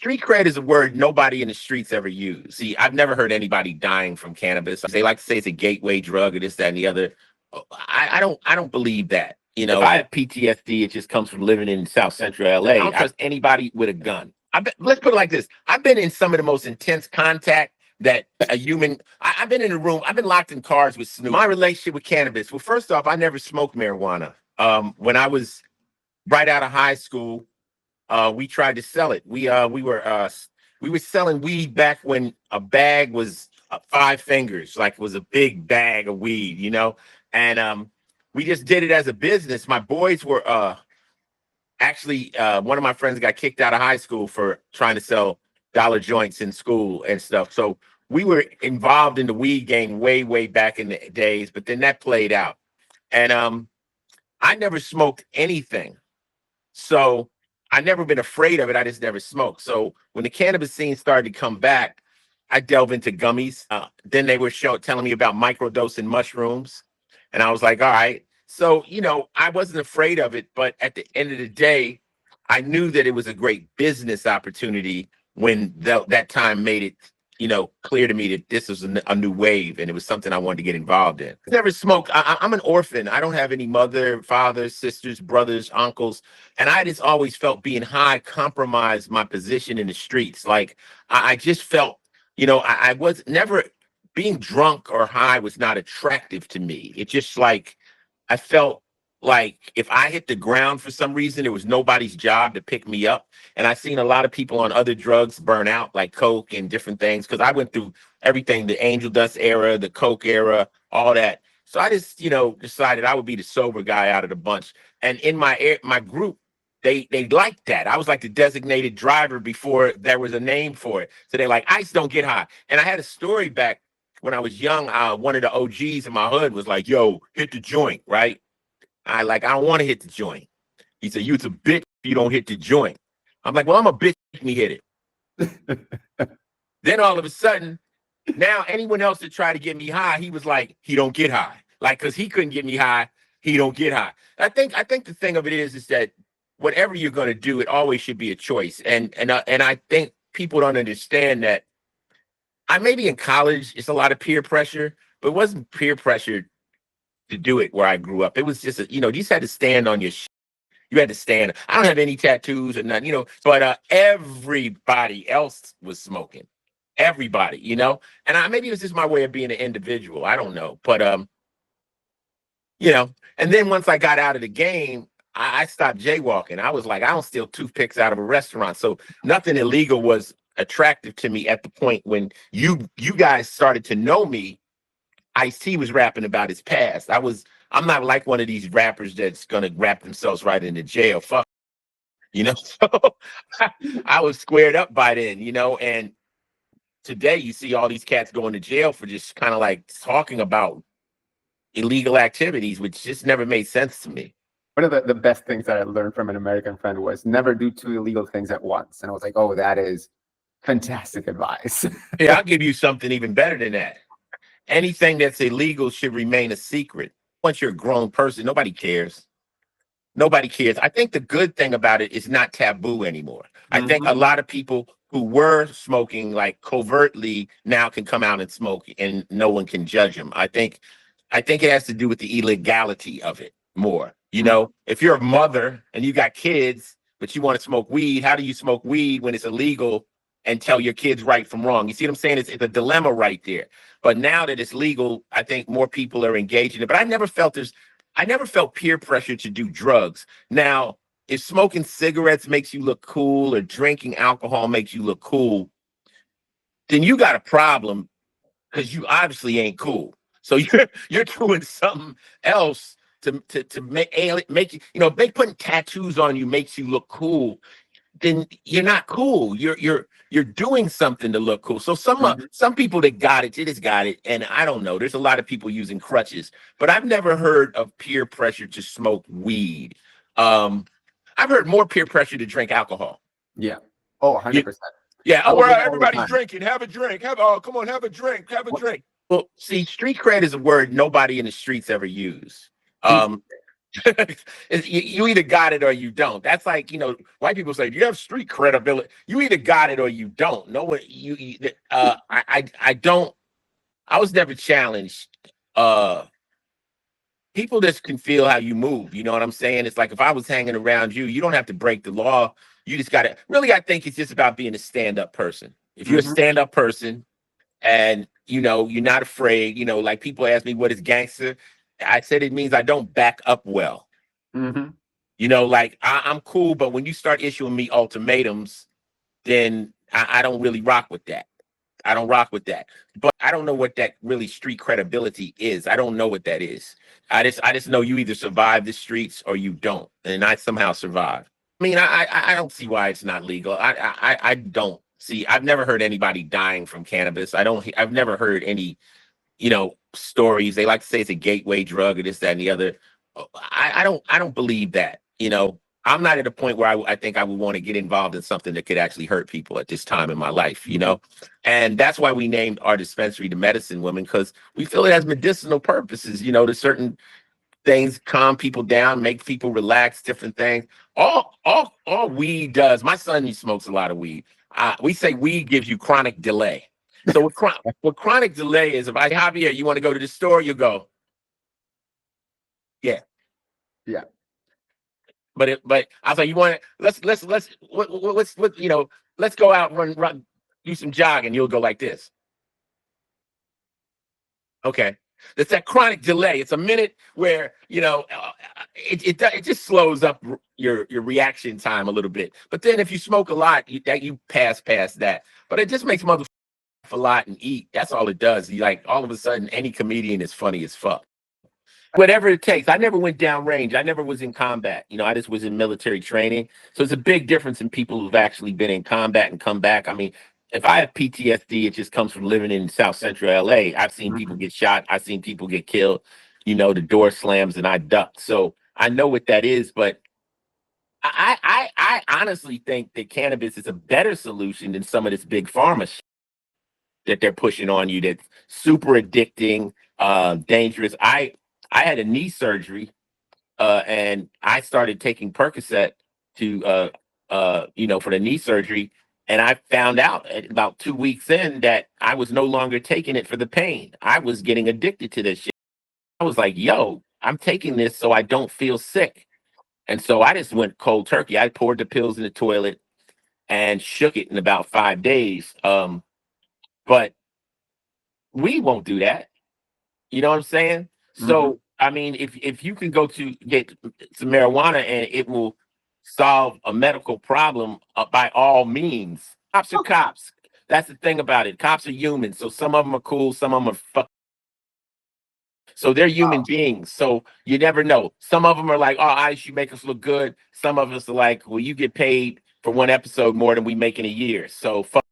street cred is a word nobody in the streets ever use. See, I've never heard anybody dying from cannabis. They like to say it's a gateway drug or this, that, and the other. I don't believe that. You know, if I have PTSD, it just comes from living in South Central LA. I don't trust anybody with a gun. Let's put it like this. I've been in some of the most intense contact that a human, I've been in a room, I've been locked in cars with Snoop. My relationship with cannabis. Well, first off, I never smoked marijuana. When I was right out of high school, we tried to sell it. We were selling weed back when a bag was 5 fingers, like it was a big bag of weed, you know. And we just did it as a business. My boys were actually one of my friends got kicked out of high school for trying to sell dollar joints in school and stuff. So we were involved in the weed game way back in the days, but then that played out. And I never smoked anything. So I never been afraid of it. I just never smoked. So when the cannabis scene started to come back, I delved into gummies. Then they were telling me about microdosing mushrooms. And I was like, all right. So, you know, I wasn't afraid of it. But at the end of the day, I knew that it was a great business opportunity when that time made it, you know, clear to me that this was a new wave and it was something I wanted to get involved in. Never smoked. I'm an orphan. I don't have any mother, father, sisters, brothers, uncles. And I just always felt being high compromised my position in the streets. Like I just felt, you know, I was never being drunk or high was not attractive to me. It just like, I felt like if I hit the ground for some reason, it was nobody's job to pick me up. And I've seen a lot of people on other drugs burn out, like coke and different things, because I went through everything, the angel dust era, the coke era, all that. So I just, you know, decided I would be the sober guy out of the bunch. And in my group, they liked that. I was like the designated driver before there was a name for it. So they're like, ICE don't get high. And I had a story back when I was young. One of the OGs in my hood was like, yo, hit the joint, right? I don't want to hit the joint. He said, you's a bitch if you don't hit the joint. I'm like, well, I'm a bitch, make me hit it. Then all of a sudden, now anyone else that tried to get me high, he was like, he don't get high. Like, because he couldn't get me high, he don't get high. I think the thing of it is that whatever you're going to do, it always should be a choice. And I think people don't understand that. Maybe in college, it's a lot of peer pressure, but it wasn't peer pressure to do it where I grew up. It was just, you just had to stand on your shit. You had to stand. I don't have any tattoos or nothing, but everybody else was smoking. Everybody, and maybe it was just my way of being an individual. I don't know. But, and then once I got out of the game, I stopped jaywalking. I was like, I don't steal toothpicks out of a restaurant. So nothing illegal was attractive to me at the point when you guys started to know me. Ice-T was rapping about his past. I'm not like one of these rappers that's gonna rap themselves right into jail. Fuck, So I was squared up by then, and today you see all these cats going to jail for just kind of like talking about illegal activities, which just never made sense to me. One of the best things that I learned from an American friend was never do 2 illegal things at once. And I was like, oh, that is fantastic advice. Yeah, I'll give you something even better than that. Anything that's illegal should remain a secret. Once you're a grown person, nobody cares. Nobody cares. I think the good thing about it is not taboo anymore. I think a lot of people who were smoking like covertly now can come out and smoke and no one can judge them. I think it has to do with the illegality of it more. If you're a mother and you got kids, but you want to smoke weed, how do you smoke weed when it's illegal and tell your kids right from wrong? You see what I'm saying? It's a dilemma right there. But now that it's legal, I think more people are engaged in it. But I never felt peer pressure to do drugs. Now, if smoking cigarettes makes you look cool or drinking alcohol makes you look cool, then you got a problem because you obviously ain't cool. So you're doing something else to make you, putting tattoos on you makes you look cool. Then you're not cool. You're doing something to look cool. So some people that got it, they just got it. And I don't know. There's a lot of people using crutches, but I've never heard of peer pressure to smoke weed. I've heard more peer pressure to drink alcohol. Yeah. Oh, 100%. Yeah. Oh, well, everybody's drinking. Have a drink. Come on, have a drink. Have a drink. Well, see, street cred is a word nobody in the streets ever use. You either got it or you don't. That's like, white people say, you have street credibility. You either got it or you don't. No one, I don't, I was never challenged. People just can feel how you move. You know what I'm saying? It's like if I was hanging around you, you don't have to break the law. You just got to really, I think it's just about being a stand-up person. If you're a stand-up person and you're not afraid, like people ask me what is gangster. I said it means I don't back up well. Like I'm cool, but when you start issuing me ultimatums, then I don't really rock with that. I don't rock with that. But I don't know what that really street credibility is. I don't know what that is. I just know you either survive the streets or you don't. And I somehow survived. I mean, I don't see why it's not legal. I don't see. I've never heard anybody dying from cannabis. I've never heard any, stories. They like to say it's a gateway drug or this, that, and the other. I don't believe that. I'm not at a point where I think I would want to get involved in something that could actually hurt people at this time in my life, and that's why we named our dispensary the Medicine Woman, because we feel it has medicinal purposes, to certain things, calm people down, make people relax, different things. All weed does. My son, he smokes a lot of weed. We say weed gives you chronic delay. So what chronic delay is, if I, Javier, you want to go to the store, you go, yeah. But I was like, you want to let's go out and run, do some jogging. You'll go like this. Okay. It's that chronic delay. It's a minute where it just slows up your reaction time a little bit. But then if you smoke a lot, you pass past that. But it just makes motherfuckers a lot and eat. That's all it does. You like all of a sudden any comedian is funny as fuck. Whatever it takes. I never went down range. I never was in combat. I just was in military training. So it's a big difference in people who've actually been in combat and come back. I mean, if I have PTSD, it just comes from living in South Central LA. I've seen people get shot. I've seen people get killed. The door slams and I ducked. So I know what that is. But I honestly think that cannabis is a better solution than some of this big pharma shit that they're pushing on you. That's super addicting, dangerous. I had a knee surgery, and I started taking Percocet to, for the knee surgery. And I found out at about 2 weeks in that I was no longer taking it for the pain. I was getting addicted to this shit. I was like, yo, I'm taking this so I don't feel sick. And so I just went cold turkey. I poured the pills in the toilet and shook it in about 5 days. But we won't do that. You know what I'm saying? So, I mean, if you can go to get some marijuana and it will solve a medical problem, by all means. Cops are cops. That's the thing about it. Cops are human. So some of them are cool, some of them are fuck. So they're human beings. So you never know. Some of them are like, oh, Ice, you make us look good. Some of us are like, well, you get paid for one episode more than we make in a year. So fuck,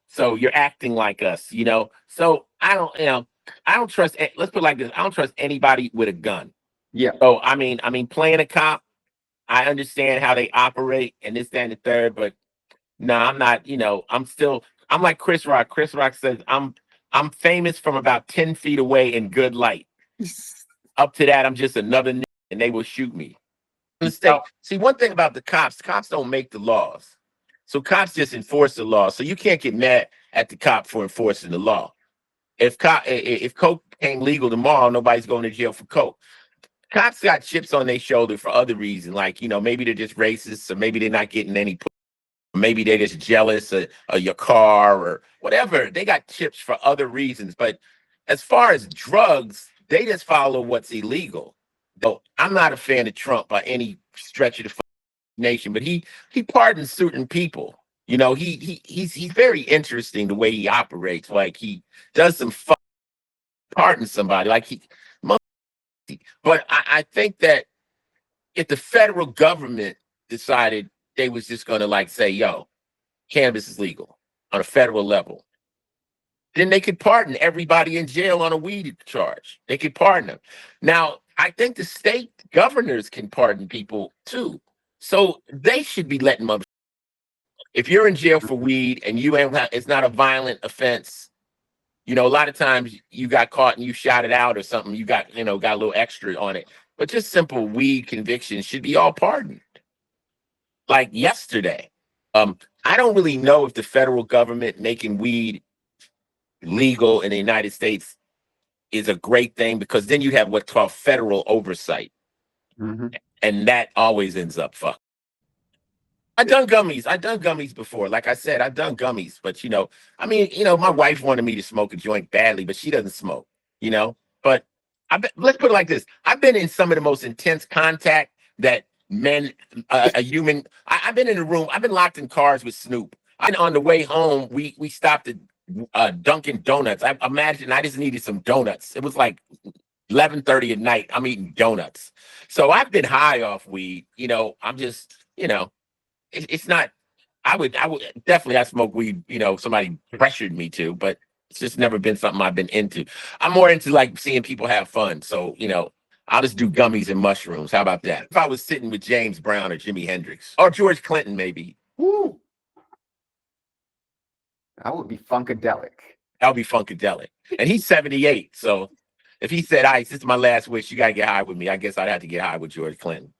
so you're acting like us, So I don't trust, let's put it like this. I don't trust anybody with a gun. Yeah. So I mean, playing a cop, I understand how they operate and this, that, and the third, but no, I'm not, I'm like Chris Rock. Chris Rock says, I'm famous from about 10 feet away in good light. Up to that, I'm just another nigga and they will shoot me. See, one thing about the cops don't make the laws. So cops just enforce the law. So you can't get mad at the cop for enforcing the law. If coke became legal tomorrow, nobody's going to jail for coke. Cops got chips on their shoulder for other reasons, like maybe they're just racist, or maybe they're not getting any, maybe they're just jealous of your car or whatever. They got chips for other reasons. But as far as drugs, they just follow what's illegal. So I'm not a fan of Trump by any stretch of the nation, but he pardons certain people. He's very interesting the way he operates. Like he does some pardon somebody, like but I think that if the federal government decided they was just gonna like say, yo, cannabis is legal on a federal level, then they could pardon everybody in jail on a weed charge. They could pardon them. Now, I think the state governors can pardon people too. So they should be letting them. If you're in jail for weed and it's not a violent offense, a lot of times you got caught and you shot it out or something, you got a little extra on it. but just simple weed convictions should be all pardoned. Like yesterday. I don't really know if the federal government making weed legal in the United States is a great thing, because then you have what's called federal oversight, and that always ends up fucked. I've done gummies before. Like I said, I've done gummies, but I mean, my wife wanted me to smoke a joint badly, but she doesn't smoke, But let's put it like this: I've been in some of the most intense contact that men, a human. I've been in a room. I've been locked in cars with Snoop. And on the way home, we stopped at Dunkin' Donuts. I imagine I just needed some donuts. It was like 11:30 at night. I'm eating donuts. So I've been high off weed. I'm just, it's not. I would definitely, I smoke weed. Somebody pressured me to, but it's just never been something I've been into. I'm more into like seeing people have fun. So I'll just do gummies and mushrooms. How about that? If I was sitting with James Brown or Jimi Hendrix or George Clinton, maybe. Woo. That would be funkadelic. That would be funkadelic. And he's 78. So if he said, "Ice, this is my last wish, you gotta get high with me," I guess I'd have to get high with George Clinton.